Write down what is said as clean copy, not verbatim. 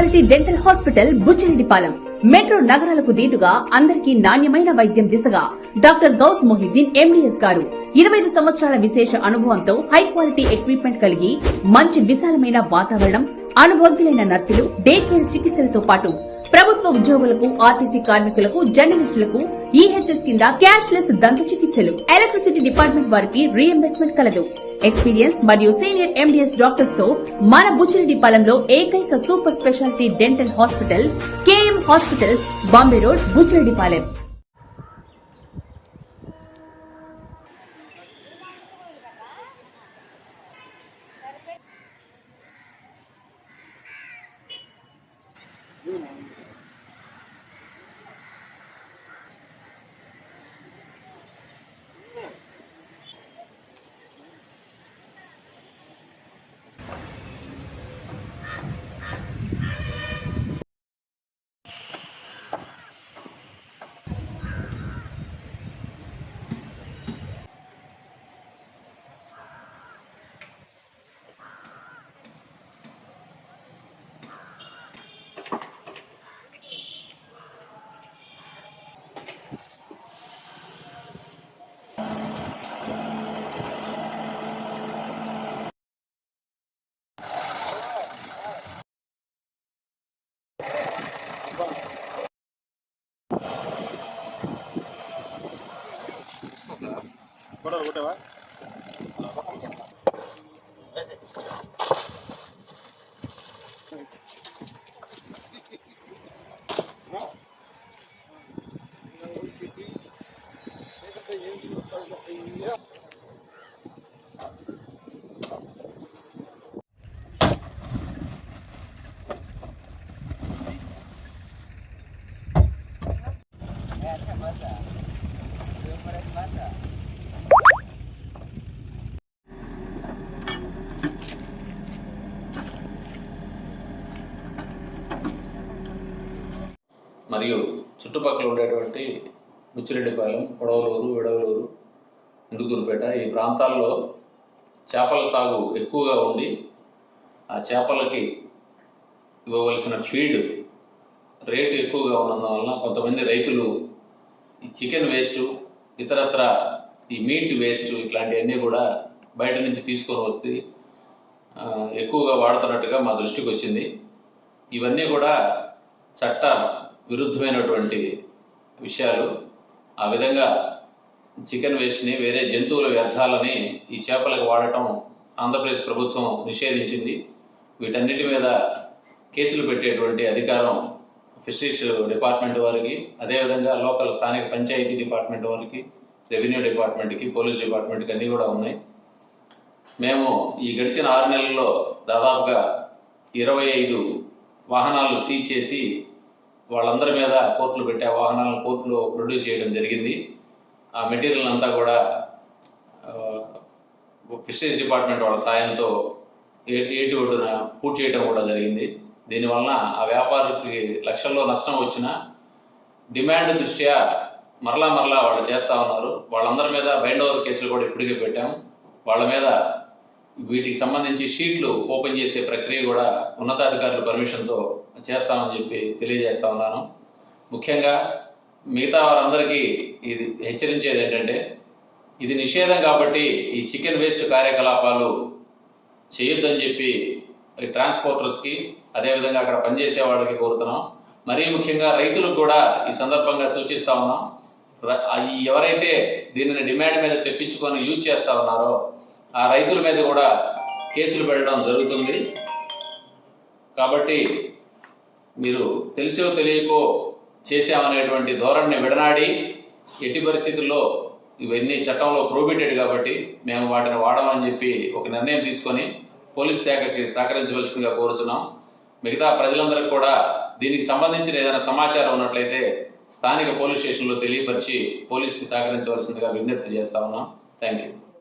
Speciality dental hospital Buchireddypalem metro నగరాలకు దీటుగా అందరికీ నాణ్యమైన వైద్యం దిశగా డాక్టర్ గౌస్ మొహిద్దీన్ ఎండీఎస్ గారు 25 సంవత్సరాల విశేష అనుభవంతో హై క్వాలిటీ ఎక్విప్మెంట్ కలిగి మంచి విశాలమైన వాతావరణం, అనుభవజ్ఞులైన నర్సులు, డే కేర్ చికిత్సలతో పాటు ప్రభుత్వ ఉద్యోగులకు, ఆర్టీసీ కార్మికులకు, జర్నలిస్టులకు ఈహెచ్ఎస్ కింద క్యాష్ లెస్ దంత చికిత్సలు, ఎలక్ట్రిసిటీ డిపార్ట్మెంట్ వారికి రీఎంబర్స్మెంట్ కలదు. ఎక్స్పీరియన్స్ మరియు సీనియర్ ఎండీఎస్ డాక్టర్స్ తో మన బుచ్చిరెడ్డిపాలెంలో ఏకైక super speciality dental hospital KM hospitals, Bombay road, Buchireddypalem. కొట్టవా మరియు చుట్టుపక్కల ఉండేటువంటి బుచ్చిరెడ్డిపాలెం, కొడవలూరు, విడవలూరు, ఇందుకూరుపేట ఈ ప్రాంతాల్లో చేపల సాగు ఎక్కువగా ఉండి ఆ చేపలకి ఇవ్వవలసిన ఫీడ్ రేటు ఎక్కువగా ఉన్నందువలన కొంతమంది రైతులు ఈ చికెన్ వేస్ట్, ఇతరత్ర ఈ మీట్ వేస్ట్ ఇట్లాంటివన్నీ కూడా బయట నుంచి తీసుకొని వస్తే ఎక్కువగా వాడుతున్నట్టుగా మా దృష్టికి వచ్చింది. ఇవన్నీ కూడా చట్ట విరుద్ధమైనటువంటి విషయాలు. ఆ విధంగా చికెన్ వేస్ట్ని, వేరే జంతువుల వ్యర్థాలని ఈ చేపలకు వాడటం ఆంధ్రప్రదేశ్ ప్రభుత్వం నిషేధించింది. వీటన్నిటి మీద కేసులు పెట్టేటువంటి అధికారం ఫిషరీస్ డిపార్ట్మెంట్ వారికి, అదేవిధంగా లోకల్ స్థానిక పంచాయతీ డిపార్ట్మెంట్ వారికి, రెవెన్యూ డిపార్ట్మెంట్కి, పోలీస్ డిపార్ట్మెంట్కి అన్నీ కూడా ఉన్నాయి. మేము ఈ గడిచిన 6 నెలల్లో దాదాపుగా 25 వాహనాలు సీజ్ చేసి వాళ్ళందరి మీద కోర్టులు పెట్టి ఆ వాహనాలను కోర్టులో ప్రొడ్యూస్ చేయడం జరిగింది. ఆ మెటీరియల్ అంతా కూడా ఫిషరీస్ డిపార్ట్మెంట్ వాళ్ళ సాయంతో ఏటి ఒడ్డున పూర్తి చేయడం కూడా జరిగింది. దీనివలన ఆ వ్యాపారికి లక్షల్లో నష్టం వచ్చినా డిమాండ్ దృష్ట్యా మరలా వాళ్ళు చేస్తూ ఉన్నారు. వాళ్ళందరి మీద బైండ్ ఓవర్ కేసులు కూడా ఇప్పటికే పెట్టాం. వాళ్ళ మీద వీటికి సంబంధించి షీట్లు ఓపెన్ చేసే ప్రక్రియ కూడా ఉన్నతాధికారుల పర్మిషన్తో చేస్తామని చెప్పి తెలియజేస్తా ఉన్నాను. ముఖ్యంగా మిగతా వారందరికీ ఇది హెచ్చరించేది ఏంటంటే, ఇది నిషేధం కాబట్టి ఈ చికెన్ వేస్ట్ కార్యకలాపాలు చేయొద్దని చెప్పి ట్రాన్స్పోర్టర్స్కి, అదేవిధంగా అక్కడ పనిచేసే వాళ్ళకి కోరుతున్నాం. మరీ ముఖ్యంగా రైతులకు కూడా ఈ సందర్భంగా సూచిస్తా ఉన్నాం. ఎవరైతే దీనిని డిమాండ్ మీద తెప్పించుకొని యూజ్ చేస్తా ఉన్నారో ఆ రైతుల మీద కూడా కేసులు పెట్టడం జరుగుతుంది. కాబట్టి మీరు తెలిసో తెలియకో చేసామనేటువంటి ధోరణిని విడనాడి, ఎట్టి పరిస్థితుల్లో ఇవన్నీ చట్టంలో ప్రోహిబిటెడ్ కాబట్టి మేము వాటిని వాడమని చెప్పి ఒక నిర్ణయం తీసుకొని పోలీస్ శాఖకి సహకరించవలసిందిగా కోరుతున్నాం. మిగతా ప్రజలందరికీ కూడా దీనికి సంబంధించిన ఏదైనా సమాచారం ఉన్నట్లయితే స్థానిక పోలీస్ స్టేషన్లో తెలియపరిచి పోలీసుకి సహకరించవలసిందిగా విజ్ఞప్తి చేస్తా ఉన్నాం. Thank you.